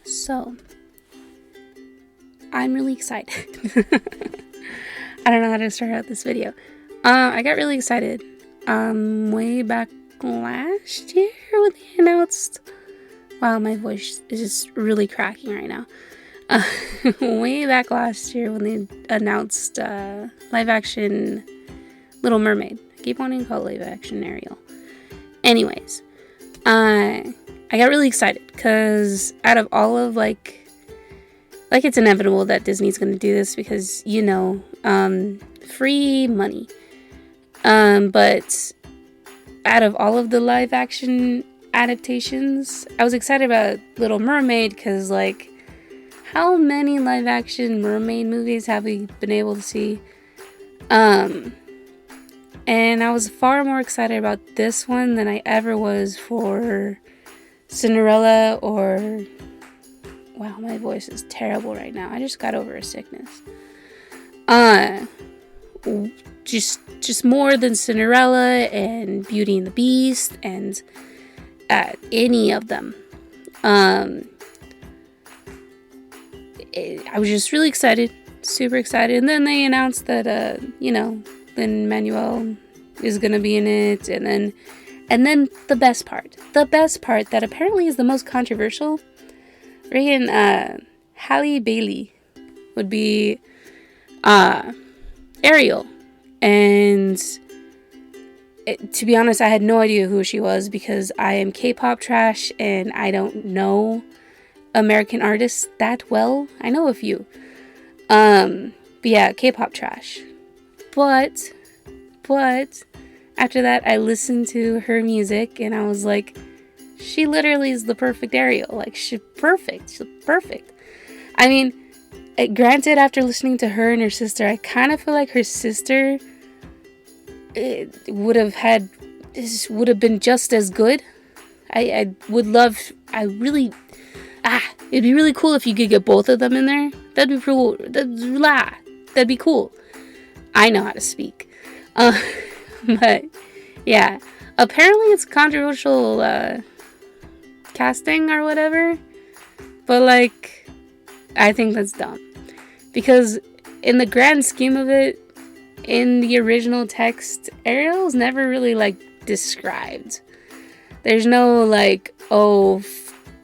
So, I'm really excited. I don't know how to start out this video. I got really excited way back last year when they announced... Wow, my voice is just really cracking right now. Way back last year when they announced live action Little Mermaid. I keep wanting to call it live action Ariel. Anyways, I got really excited because out of all of like it's inevitable that Disney's going to do this because, you know, free money. But out of all of the live action adaptations, I was excited about Little Mermaid because, like, how many live action mermaid movies have we been able to see? And I was far more excited about this one than I ever was for Cinderella or... Wow, my voice is terrible right now. I just got over a sickness. Just more than Cinderella and Beauty and the Beast and any of them. I was just really excited, super excited. And then they announced that, you know, Lin-Manuel is gonna be in it, and then the best part that apparently is the most controversial. Friggin' Halle Bailey would be Ariel, and to be honest, I had no idea who she was because I am K-pop trash and I don't know American artists that well. I know a few, but yeah, K-pop trash. But after that, I listened to her music and I was like, she literally is the perfect Ariel. Like, she's perfect. I mean, granted, after listening to her and her sister, I kind of feel like her sister would have been just as good. It'd be really cool if you could get both of them in there. That'd be cool. That'd be cool. I know how to speak. But yeah, apparently it's controversial casting or whatever, but like, I think that's dumb because in the grand scheme of it, in the original text, Ariel's never really like described. There's no like, oh,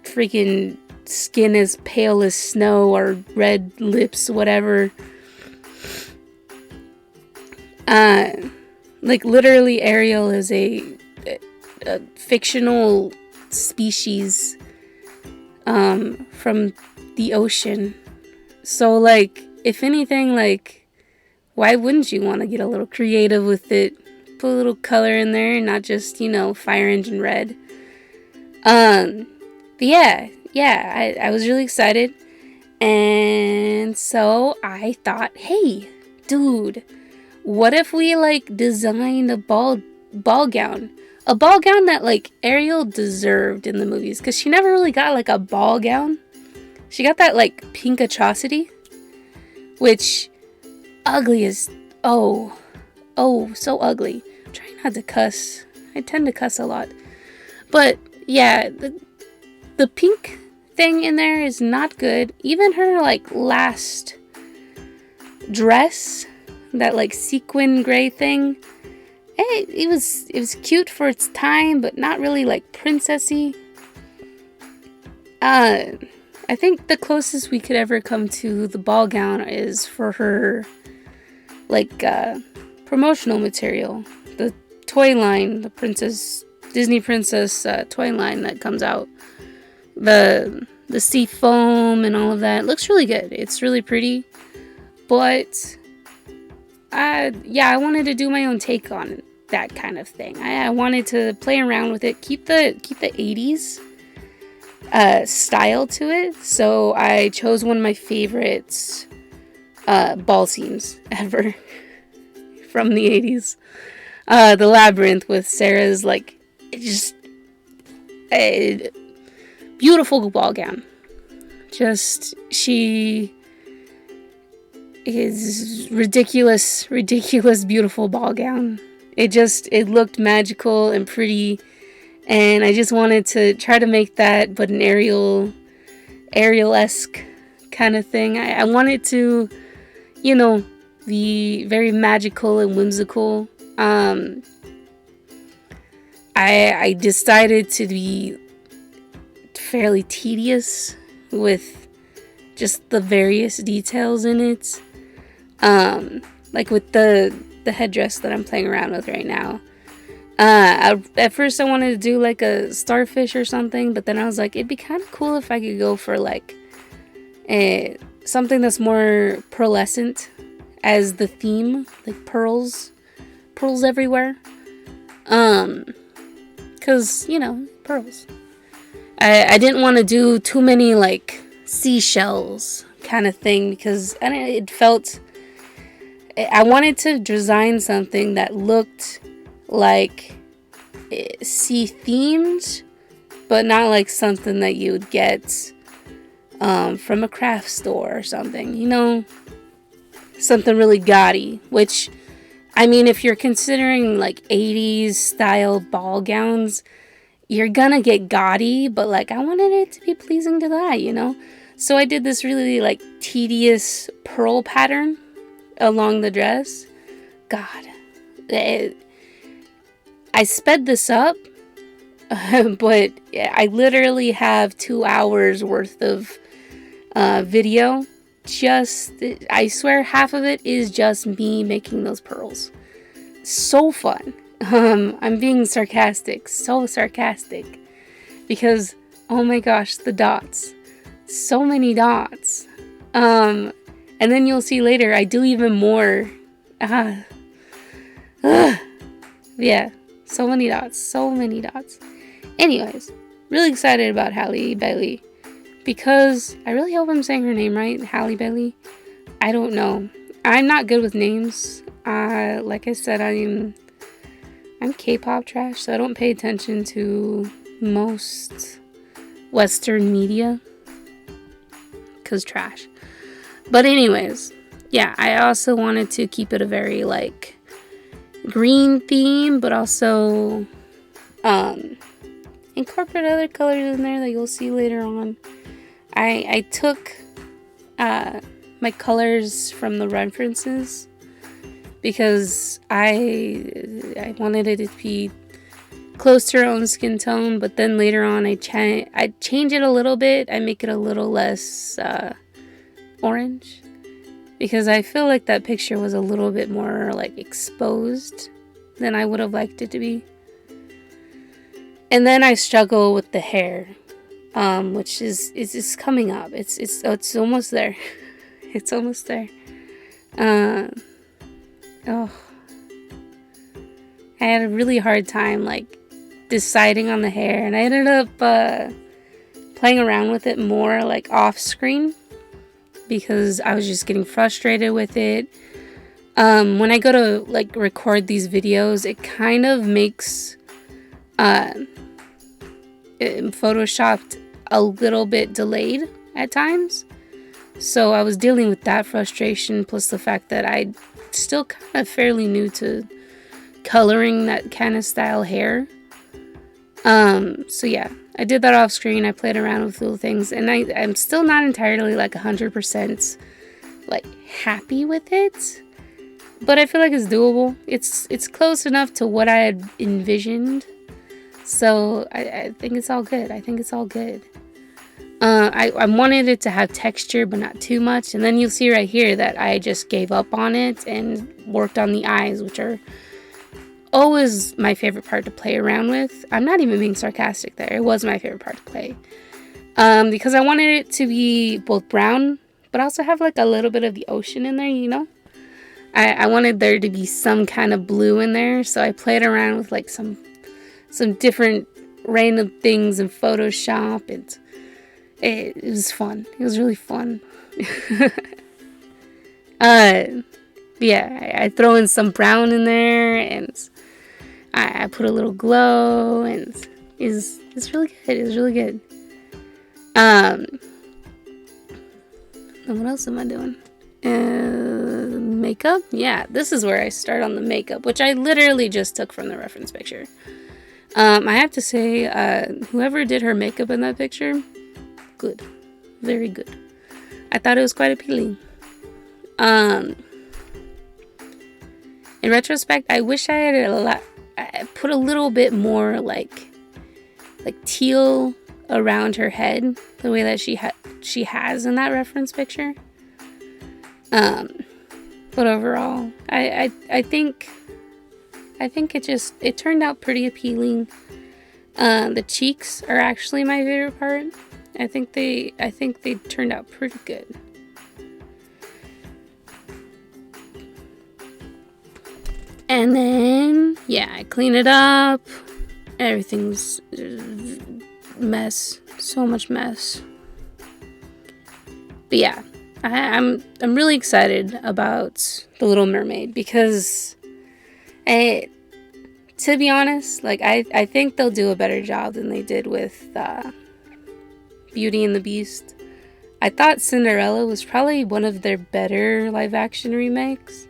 freaking skin as pale as snow or red lips, whatever. Like, literally, Ariel is a fictional species from the ocean. So, like, if anything, like, why wouldn't you want to get a little creative with it? Put a little color in there, not just, you know, fire engine red. But yeah, I was really excited. And so I thought, hey, dude, what if we, like, designed a ball gown? A ball gown that, like, Ariel deserved in the movies. Because she never really got, like, a ball gown. She got that, like, pink atrocity. Which, ugly as... Oh, so ugly. I'm trying not to cuss. I tend to cuss a lot. But, yeah, the pink thing in there is not good. Even her, like, last dress... That, like, sequin gray thing. It was cute for its time, but not really, like, princessy. I think the closest we could ever come to the ball gown is for her, like, promotional material. The toy line, the Disney Princess toy line that comes out. The sea foam and all of that. It looks really good. It's really pretty. But... yeah, I wanted to do my own take on that kind of thing. I wanted to play around with it, keep the 80s style to it. So I chose one of my favorites ball scenes ever from the 80s. The Labyrinth with Sarah's, like, just a beautiful ball gown. Just, she... his ridiculous, beautiful ball gown. It looked magical and pretty, and I just wanted to try to make that, but an Ariel Ariel-esque kind of thing. I wanted to, you know, be very magical and whimsical. I decided to be fairly tedious with just the various details in it. Like with the headdress that I'm playing around with right now. At first I wanted to do like a starfish or something, but then I was like, it'd be kind of cool if I could go for like something that's more pearlescent as the theme, like pearls everywhere. Cause you know, pearls. I didn't want to do too many like seashells kind of thing because it felt. I wanted to design something that looked like sea themed, but not like something that you would get from a craft store or something, you know, something really gaudy. Which, I mean, if you're considering like 80s style ball gowns, you're gonna get gaudy, but like I wanted it to be pleasing to the eye, you know. So I did this really like tedious pearl pattern along the dress. God, I sped this up, but I literally have 2 hours worth of video. I swear half of it is just me making those pearls. So fun. I'm being sarcastic, so sarcastic, because oh my gosh, the dots, so many dots. And then you'll see later I do even more. Yeah, so many dots. Anyways, really excited about Halle Bailey because I really hope I'm saying her name right. Halle Bailey. I don't know. I'm not good with names. Like I said, I'm K-pop trash, so I don't pay attention to most Western media because trash. But anyways, yeah, I also wanted to keep it a very like green theme, but also incorporate other colors in there that you'll see later on. I took my colors from the references because I wanted it to be close to her own skin tone, but then later on I change it a little bit. I make it a little less orange because I feel like that picture was a little bit more like exposed than I would have liked it to be. And then I struggle with the hair, which is coming up. It's almost there. It's almost there. I had a really hard time like deciding on the hair, and I ended up playing around with it more like off screen because I was just getting frustrated with it. When I go to like record these videos, it kind of makes photoshopped a little bit delayed at times. So I was dealing with that frustration, plus the fact that I still kind of fairly new to coloring that kind of style hair. So yeah, I did that off screen. I played around with little things, and I'm still not entirely like 100% like happy with it, but I feel like it's doable. It's close enough to what I had envisioned, so I think it's all good. I wanted it to have texture, but not too much. And then you'll see right here that I just gave up on it and worked on the eyes, which are always my favorite part to play around with. I'm not even being sarcastic there. It was my favorite part to play. Because I wanted it to be both brown, but also have like a little bit of the ocean in there, you know? I wanted there to be some kind of blue in there, so I played around with like some different random things in Photoshop, and it was fun. It was really fun. Yeah, I throw in some brown in there, and I put a little glow, and it's really good. It's really good. And what else am I doing? Makeup? Yeah, this is where I start on the makeup, which I literally just took from the reference picture. I have to say, whoever did her makeup in that picture, good. very good. I thought it was quite appealing. In retrospect, I wish I had I put a little bit more like teal around her head, the way that she has in that reference picture. But overall, I think it turned out pretty appealing. The cheeks are actually my favorite part. I think they turned out pretty good. And then, yeah, I clean it up. Everything's mess. So much mess. But yeah, I'm really excited about The Little Mermaid because, to be honest, like I think they'll do a better job than they did with Beauty and the Beast. I thought Cinderella was probably one of their better live action remakes.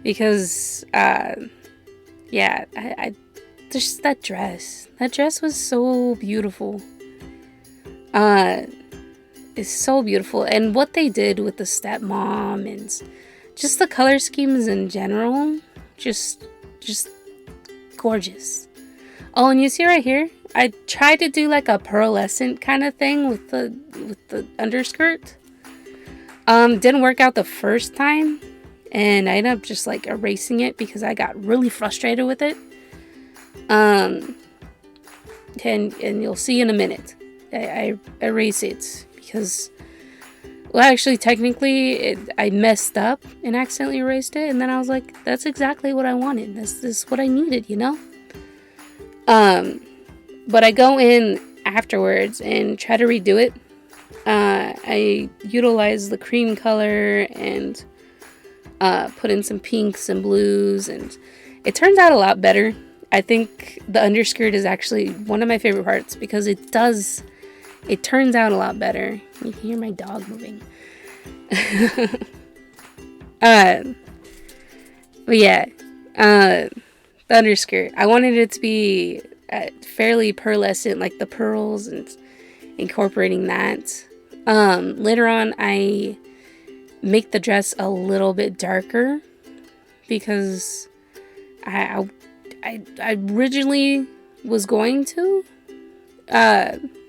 Because, yeah, I just that dress was so beautiful. It's so beautiful. And what they did with the stepmom and just the color schemes in general, just gorgeous. Oh, and you see right here, I tried to do like a pearlescent kind of thing with the underskirt. Didn't work out the first time. And I ended up just like erasing it because I got really frustrated with it. And you'll see in a minute. I erase it because, well, actually, technically, I messed up and accidentally erased it. And then I was like, that's exactly what I wanted. This is what I needed, you know? But I go in afterwards and try to redo it. I utilize the cream color and put in some pinks and blues, and it turns out a lot better. I think the underskirt is actually one of my favorite parts because it turns out a lot better. You can hear my dog moving. But yeah, the underskirt, I wanted it to be fairly pearlescent, like the pearls, and incorporating that. Later on, I make the dress a little bit darker because I originally was going to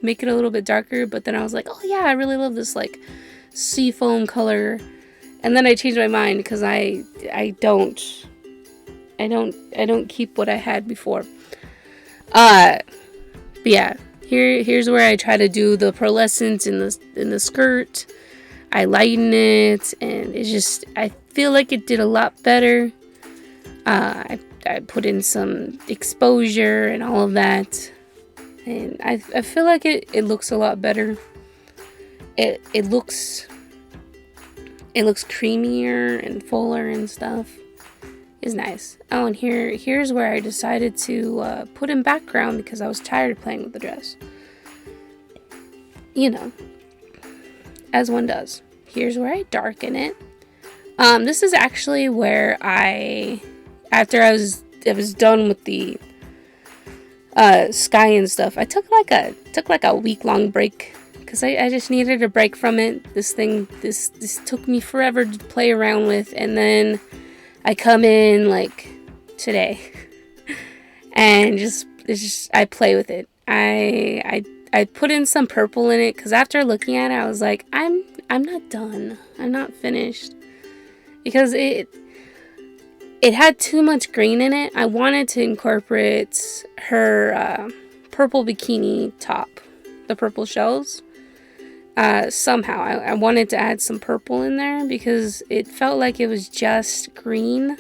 make it a little bit darker, but then I was like, oh yeah, I really love this like seafoam color, and then I changed my mind because I don't keep what I had before. But yeah, here's where I try to do the pearlescent in the skirt. I lighten it, and it's just, I feel like it did a lot better. I put in some exposure and all of that, and I feel like it looks a lot better. It looks creamier and fuller and stuff. It's nice. Oh, and here's where I decided to put in background because I was tired of playing with the dress. You know, as one does. Here's where I darken it. This is actually where after I was done with the sky and stuff, I took like a week-long break because I just needed a break from it. This took me forever to play around with, and then I come in like today and I play with it. I put in some purple in it because after looking at it, I was like, I'm not done. I'm not finished because it had too much green in it. I wanted to incorporate her purple bikini top, the purple shells. Somehow I wanted to add some purple in there because it felt like it was just green,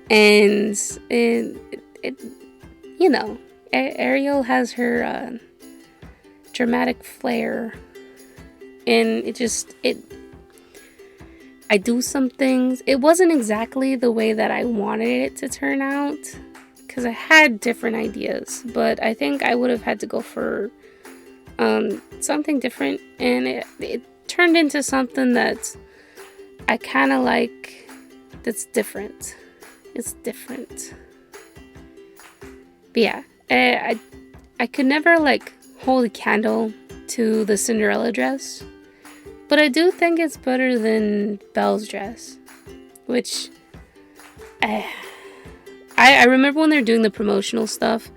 and it you know, Ariel has her dramatic flair, and I do some things. It wasn't exactly the way that I wanted it to turn out because I had different ideas, but I think I would have had to go for something different, and it turned into something that I kind of like. That's different. It's different. But yeah, I could never like hold a candle to the Cinderella dress. But I do think it's better than Belle's dress. Which, I remember when they're doing the promotional stuff,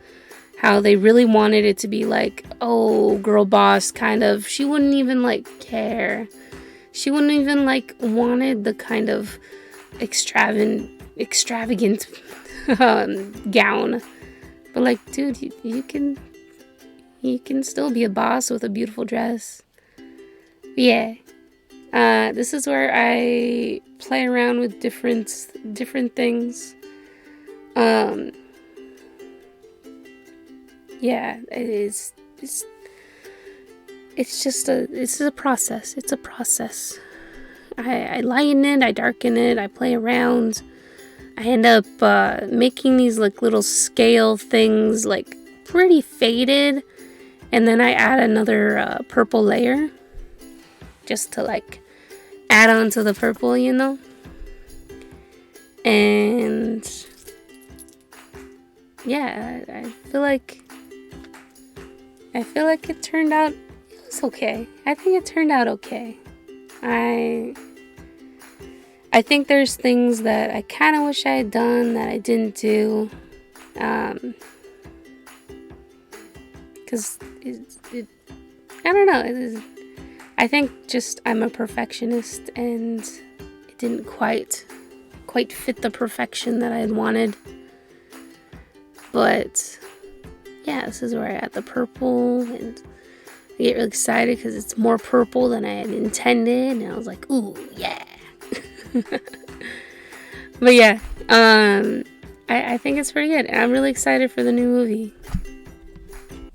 how they really wanted it to be like, oh, girl boss kind of. She wouldn't even like care. She wouldn't even like wanted the kind of extravagant gown. But like, dude, you can still be a boss with a beautiful dress. Yeah. This is where I play around with different things. Yeah, it's just a process. It's a process. I lighten it, I darken it, I play around. I end up making these like little scale things like pretty faded, and then I add another purple layer just to like add on to the purple, you know. And yeah, I feel like it turned out, it was okay. I think it turned out okay. I think there's things that I kind of wish I had done that I didn't do. Because I don't know. I think just I'm a perfectionist and it didn't quite fit the perfection that I had wanted. But yeah, this is where I add the purple and I get really excited because it's more purple than I had intended. And I was like, ooh, yeah. But yeah, I think it's pretty good. And I'm really excited for the new movie.